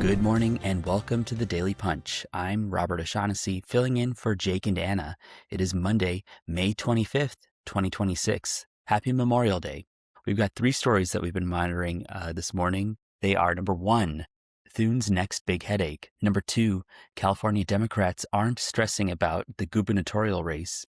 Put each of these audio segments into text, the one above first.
Good morning and welcome to the Daily Punch. I'm Robert O'Shaughnessy, filling in for Jake and Anna. It is Monday, May 25th, 2026. Happy Memorial Day. We've got three stories that we've been monitoring this morning. They are number one, Thune's next big headache. Number two, California Democrats aren't stressing about the gubernatorial race.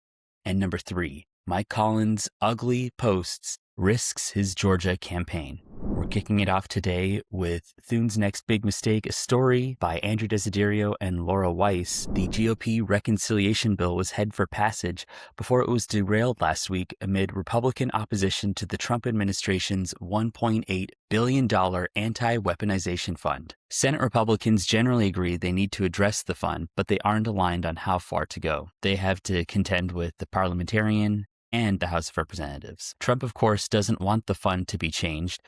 And number three, Mike Collins' ugly posts risks his Georgia campaign. We're kicking it off today with Thune's next big mistake, a story by Andrew Desiderio and Laura Weiss. The GOP reconciliation bill was head for passage before it was derailed last week amid Republican opposition to the Trump administration's $1.8 billion anti-weaponization fund. Senate Republicans generally agree they need to address the fund, but they aren't aligned on how far to go. They have to contend with the parliamentarian and the House of Representatives. Trump, of course, doesn't want the fund to be changed,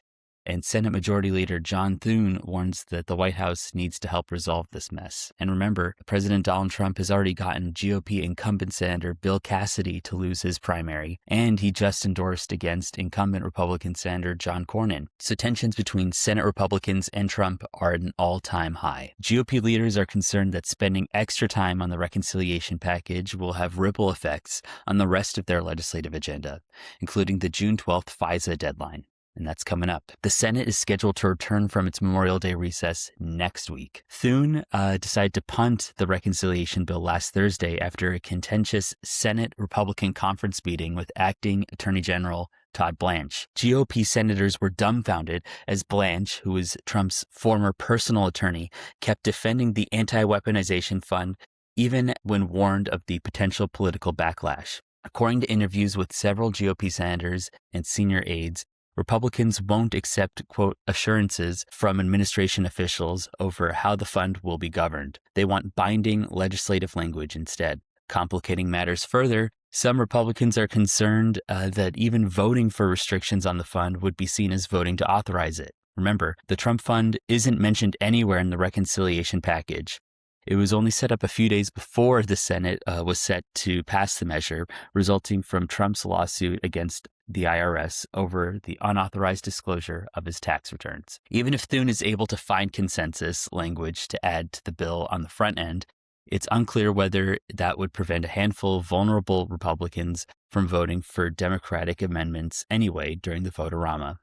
and Senate Majority Leader John Thune warns that the White House needs to help resolve this mess. And remember, President Donald Trump has already gotten GOP incumbent Senator Bill Cassidy to lose his primary, and he just endorsed against incumbent Republican Senator John Cornyn. So tensions between Senate Republicans and Trump are at an all-time high. GOP leaders are concerned that spending extra time on the reconciliation package will have ripple effects on the rest of their legislative agenda, including the June 12th FISA deadline. And that's coming up. The Senate is scheduled to return from its Memorial Day recess next week. Thune decided to punt the reconciliation bill last Thursday after a contentious Senate Republican conference meeting with acting Attorney General Todd Blanche. GOP senators were dumbfounded as Blanche, who was Trump's former personal attorney, kept defending the anti-weaponization fund even when warned of the potential political backlash. According to interviews with several GOP senators and senior aides, Republicans won't accept, quote, assurances from administration officials over how the fund will be governed. They want binding legislative language instead. Complicating matters further, some Republicans are concerned that even voting for restrictions on the fund would be seen as voting to authorize it. Remember, the Trump fund isn't mentioned anywhere in the reconciliation package. It was only set up a few days before the Senate was set to pass the measure, resulting from Trump's lawsuit against the IRS over the unauthorized disclosure of his tax returns. Even if Thune is able to find consensus language to add to the bill on the front end, it's unclear whether that would prevent a handful of vulnerable Republicans from voting for Democratic amendments anyway during the vote-a-rama.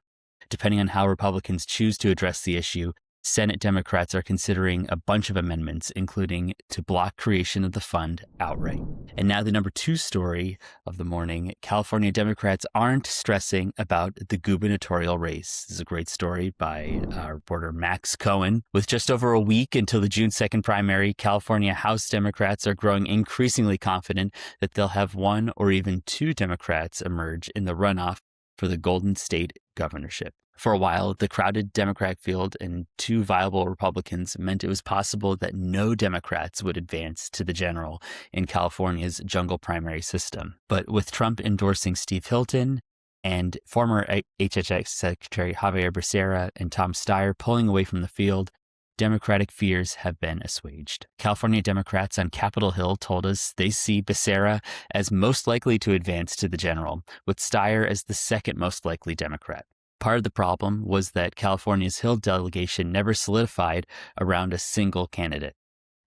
Depending on how Republicans choose to address the issue, Senate Democrats are considering a bunch of amendments, including to block creation of the fund outright. And now the number two story of the morning, California Democrats aren't stressing about the gubernatorial race. This is a great story by reporter Max Cohen. With just over a week until the June 2nd primary, California House Democrats are growing increasingly confident that they'll have one or even two Democrats emerge in the runoff for the Golden State governorship. For a while, the crowded Democratic field and two viable Republicans meant it was possible that no Democrats would advance to the general in California's jungle primary system. But with Trump endorsing Steve Hilton and former HHS Secretary Javier Becerra and Tom Steyer pulling away from the field, Democratic fears have been assuaged. California Democrats on Capitol Hill told us they see Becerra as most likely to advance to the general, with Steyer as the second most likely Democrat. Part of the problem was that California's Hill delegation never solidified around a single candidate.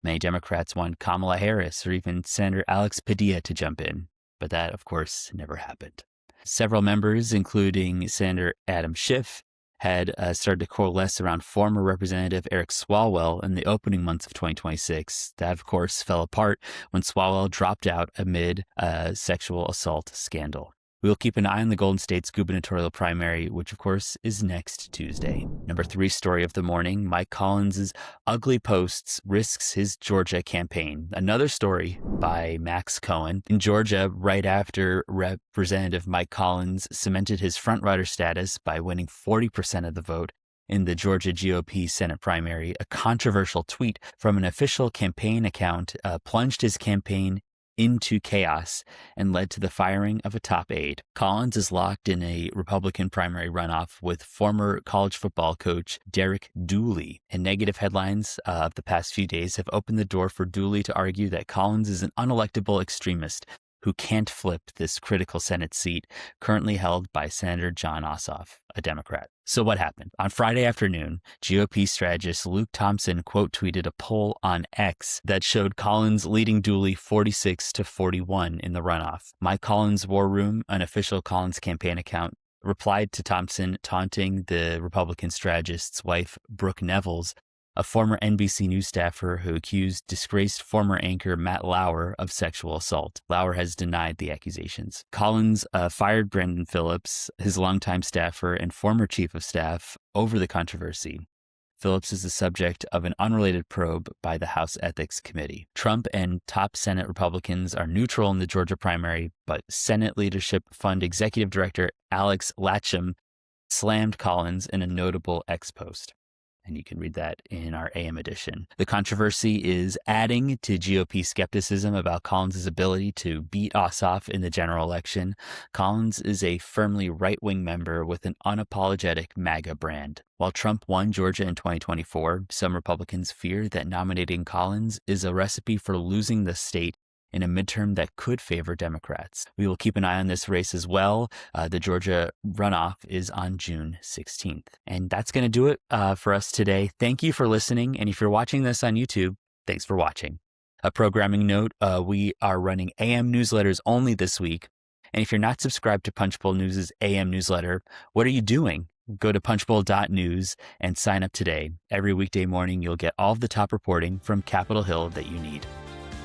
Many Democrats wanted Kamala Harris or even Senator Alex Padilla to jump in, but that, of course, never happened. Several members, including Senator Adam Schiff, had started to coalesce around former Representative Eric Swalwell in the opening months of 2026. That, of course, fell apart when Swalwell dropped out amid a sexual assault scandal. We will keep an eye on the Golden State's gubernatorial primary, which, of course, is next Tuesday. Number three story of the morning, Mike Collins' ugly posts risks his Georgia campaign. Another story by Max Cohen. In Georgia, right after Representative Mike Collins cemented his front-runner status by winning 40% of the vote in the Georgia GOP Senate primary, a controversial tweet from an official campaign account plunged his campaign into chaos and led to the firing of a top aide. Collins is locked in a Republican primary runoff with former college football coach Derek Dooley, and negative headlines of the past few days have opened the door for Dooley to argue that Collins is an unelectable extremist who can't flip this critical Senate seat currently held by Senator Jon Ossoff, a Democrat. So what happened? On Friday afternoon, GOP strategist Luke Thompson quote tweeted a poll on X that showed Collins leading Dooley 46-41 in the runoff. My Collins War Room, an official Collins campaign account, replied to Thompson, taunting the Republican strategist's wife, Brooke Nevels, a former NBC News staffer who accused disgraced former anchor Matt Lauer of sexual assault. Lauer has denied the accusations. Collins fired Brandon Phillips, his longtime staffer and former chief of staff, over the controversy. Phillips is the subject of an unrelated probe by the House Ethics Committee. Trump and top Senate Republicans are neutral in the Georgia primary, but Senate Leadership Fund Executive Director Alex Latcham slammed Collins in a notable X post. And you can read that in our AM edition. The controversy is adding to GOP skepticism about Collins' ability to beat Ossoff in the general election. Collins is a firmly right-wing member with an unapologetic MAGA brand. While Trump won Georgia in 2024, some Republicans fear that nominating Collins is a recipe for losing the state in a midterm that could favor Democrats. We will keep an eye on this race as well. The Georgia runoff is on June 16th. And that's going to do it for us today. Thank you for listening. And if you're watching this on YouTube, thanks for watching. A programming note, we are running AM newsletters only this week. And if you're not subscribed to Punchbowl News' AM newsletter, what are you doing? Go to punchbowl.news and sign up today. Every weekday morning, you'll get all of the top reporting from Capitol Hill that you need.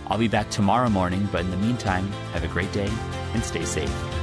I'll be back tomorrow morning, but in the meantime, have a great day and stay safe.